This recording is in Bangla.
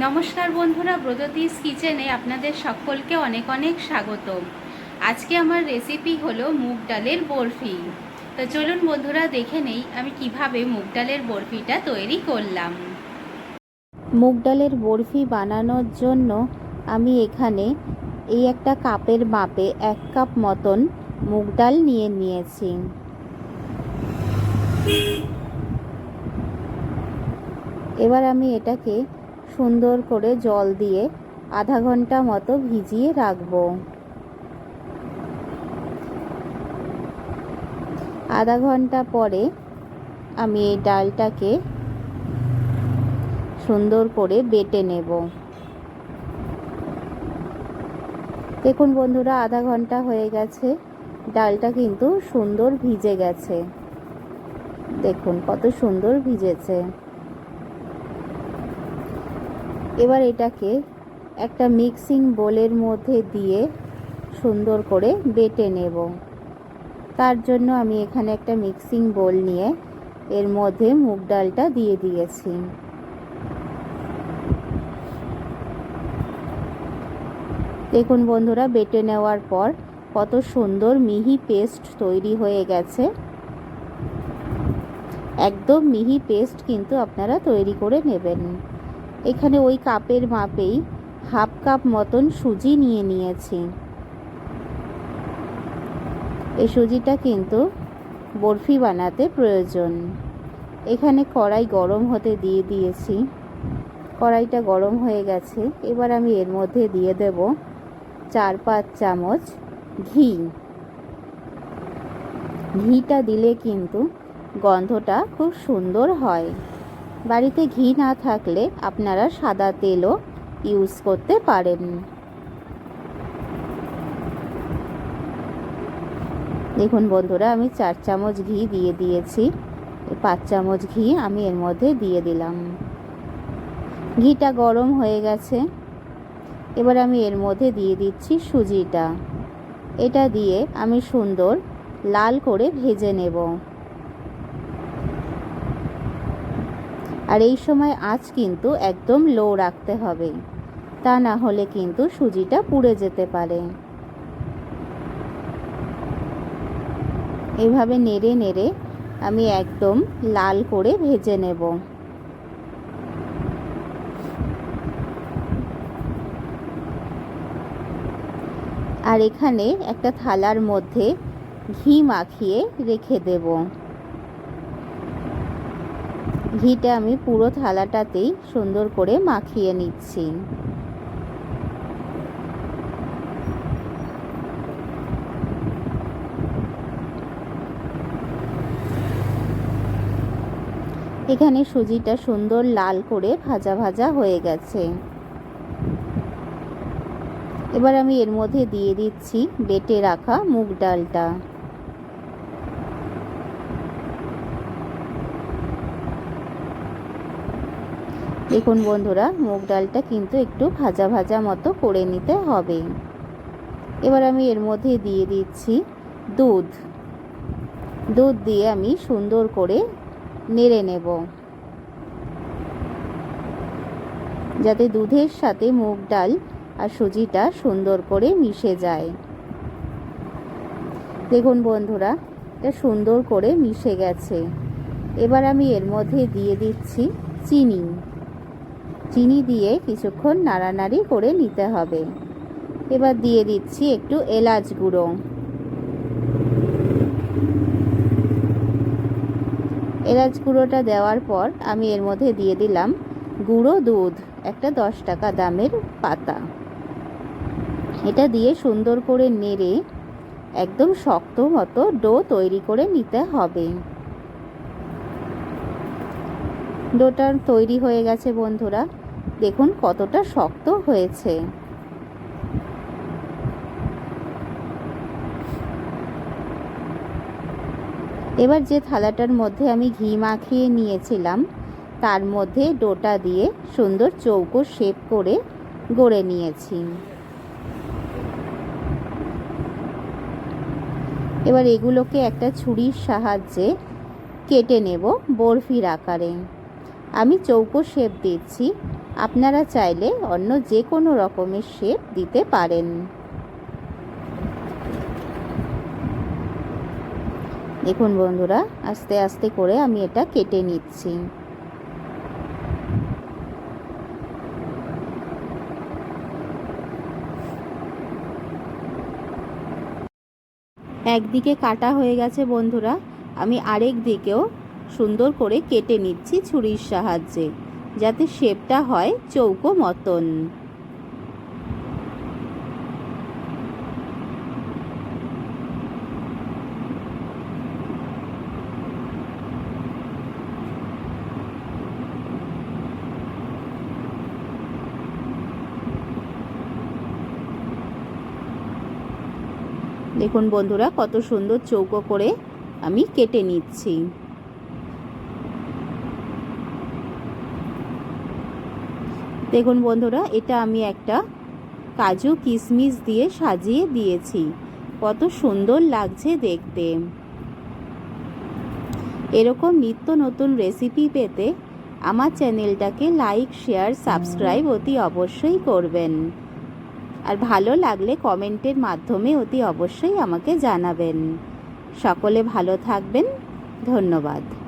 নমস্কার বন্ধুরা, ব্রততিস কিচেনে আপনাদের সকলকে অনেক অনেক স্বাগত। আজকে আমার রেসিপি হলো মুগ ডালের বরফি। তো চলুন বন্ধুরা, দেখে নেই আমি কিভাবে মুগ ডালের বরফিটা তৈরি করলাম। মুগ ডালের বরফি বানানোর জন্য আমি এখানে এই একটা কাপের মাপে 1 কাপ মতন মুগ ডাল নিয়েছি। এবার আমি এটাকে সুন্দর করে জল দিয়ে আধা ঘন্টা মতো ভিজিয়ে রাখবো। আধা ঘন্টা পরে আমি এই ডালটাকে সুন্দর করে বেটে নেব। দেখুন বন্ধুরা, আধা ঘন্টা হয়ে গেছে, ডালটা কিন্তু সুন্দর ভিজে গেছে। দেখুন কত সুন্দর ভিজেছে। এবার এটাকে একটা মিক্সিং বোলের মধ্যে দিয়ে সুন্দর করে বেটে নেব। তার জন্য আমি এখানে একটা মিক্সিং বোল নিয়ে এর মধ্যে মুগ ডালটা দিয়ে দিয়েছি। দেখুন বন্ধুরা, বেটে নেওয়ার পর কত সুন্দর মিহি পেস্ট তৈরি হয়ে গেছে। একদম মিহি পেস্ট কিন্তু আপনারা তৈরি করে নেবেন। এখানে ওই কাপের মাপেই হাফ কাপ মতন সুজি নিয়েছি। এই সুজিটা কিন্তু বরফি বানাতে প্রয়োজন। এখানে কড়াই গরম হতে দিয়ে দিয়েছি। কড়াইটা গরম হয়ে গেছে। এবার আমি এর মধ্যে দিয়ে দেব 4-5 চামচ ঘি। ঘিটা দিলে কিন্তু গন্ধটা খুব সুন্দর হয়। বাড়িতে ঘি না থাকলে আপনারা সাদা তেলও ইউজ করতে পারেন। দেখুন বন্ধুরা, আমি 4 চামচ ঘি দিয়ে দিয়েছি। 5 চামচ ঘি আমি এর মধ্যে দিয়ে দিলাম। ঘিটা গরম হয়ে গেছে। এবার আমি এর মধ্যে দিয়ে দিচ্ছি সুজিটা। এটা দিয়ে আমি সুন্দর লাল করে ভেজে নেব। আর এই সময় আঁচ কিন্তু একদম লো রাখতে হবে, তা না হলে কিন্তু সুজিটা পুড়ে যেতে পারে। এভাবে নেড়ে নেড়ে আমি একদম লাল করে ভেজে নেব। আর এখানে একটা থালার মধ্যে ঘি মাখিয়ে রেখে দেব। ঘিটা আমি পুরো থালাটাতেই সুন্দর করে মাখিয়ে নিচ্ছি। এখানে সুজিটা সুন্দর লাল করে ভাজা ভাজা হয়ে গেছে। এবার আমি এর মধ্যে দিয়ে দিচ্ছি বেটে রাখা মুগ ডালটা। দেখুন বন্ধুরা, মুগ ডালটা কিন্তু একটু ভাজা ভাজা মতো করে নিতে হবে। এবার আমি এর মধ্যে দিয়ে দিচ্ছি দুধ। দুধ দিয়ে আমি সুন্দর করে নেড়ে নেব, যাতে দুধের সাথে মুগ ডাল আর সুজিটা সুন্দর করে মিশে যায়। দেখুন বন্ধুরা, এটা সুন্দর করে মিশে গেছে। এবার আমি এর মধ্যে দিয়ে দিচ্ছি চিনি। চিনি দিয়ে কিছুক্ষণ নাড়ানাড়ি করে নিতে হবে। এবার দিয়ে দিচ্ছি একটু এলাচ গুঁড়ো। এলাচ গুঁড়োটা দেওয়ার পর আমি এর মধ্যে দিয়ে দিলাম গুঁড়ো দুধ, একটা 10 টাকা দামের পাতা। এটা দিয়ে সুন্দর করে নেড়ে একদম শক্ত মতো ডো তৈরি করে নিতে হবে। ডোটা তৈরি হয়ে গেছে বন্ধুরা, দেখুন কতটা শক্ত হয়েছে। এবার যে থালাটার মধ্যে আমি ঘি মাখিয়ে নিয়েছিলাম তার মধ্যে ডোটা দিয়ে সুন্দর চৌকো শেপ করে গড়ে নিয়েছি। এবার এগুলোকে একটা ছুরির সাহায্যে কেটে নেব বরফির আকারে। আমি চৌকো শেপ দিচ্ছি, আপনারা চাইলে অন্য যে কোনো রকমের শেপ দিতে পারেন। দেখুন বন্ধুরা, আস্তে আস্তে করে আমি এটা কেটে নিচ্ছি। একদিকে কাটা হয়ে গেছে বন্ধুরা, আমি আরেক দিকেও সুন্দর করে কেটে নিচ্ছি ছুরির সাহায্যে, যাতে শেপটা হয় চৌকো মতন। দেখুন বন্ধুরা, কত সুন্দর চৌকো করে আমি কেটে নিচ্ছি। দেখুন বন্ধুরা, এটা আমি একটা কাজু কিশমিশ দিয়ে সাজিয়ে দিয়েছি। কত সুন্দর লাগছে দেখতে। এরকম নিত্য নতুন রেসিপি পেতে আমার চ্যানেলটাকে লাইক, শেয়ার, সাবস্ক্রাইব অতি অবশ্যই করবেন। আর ভালো লাগলে কমেন্টের মাধ্যমে অতি অবশ্যই আমাকে জানাবেন। সকলে ভালো থাকবেন। ধন্যবাদ।